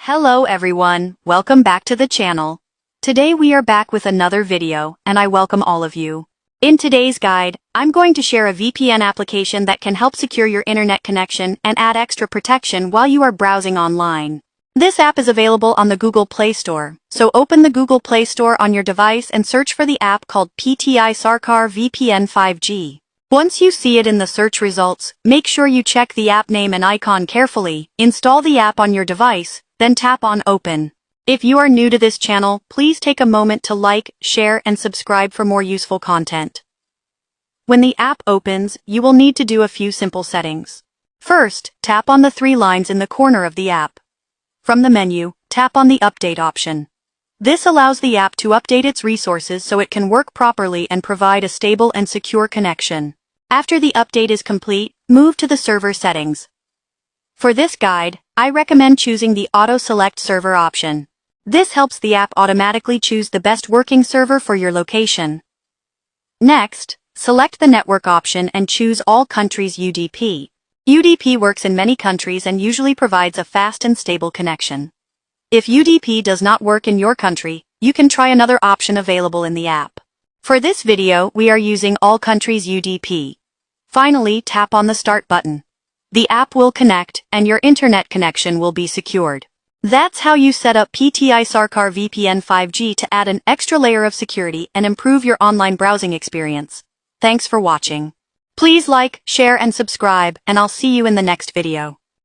Hello everyone, welcome back to the channel. Today we are back with another video, and I welcome all of you. In today's guide, I'm going to share a VPN application that can help secure your internet connection and add extra protection while you are browsing online. This app is available on the Google Play Store, so open the Google Play Store on your device and search for the app called PTI Sarkar VPN 5G. Once you see it in the search results, make sure you check the app name and icon carefully, install the app on your device, then tap on Open. If you are new to this channel, please take a moment to like, share, and subscribe for more useful content. When the app opens, you will need to do a few simple settings. First, tap on the three lines in the corner of the app. From the menu, tap on the Update option. This allows the app to update its resources so it can work properly and provide a stable and secure connection. After the update is complete, move to the server settings. For this guide, I recommend choosing the Auto Select Server option. This helps the app automatically choose the best working server for your location. Next, select the Network option and choose All Countries UDP. UDP works in many countries and usually provides a fast and stable connection. If UDP does not work in your country, you can try another option available in the app. For this video, we are using All Countries UDP. Finally, tap on the Start button. The app will connect, and your internet connection will be secured. That's how you set up PTI Sarkar VPN 5G to add an extra layer of security and improve your online browsing experience. Thanks for watching. Please like, share, and subscribe, and I'll see you in the next video.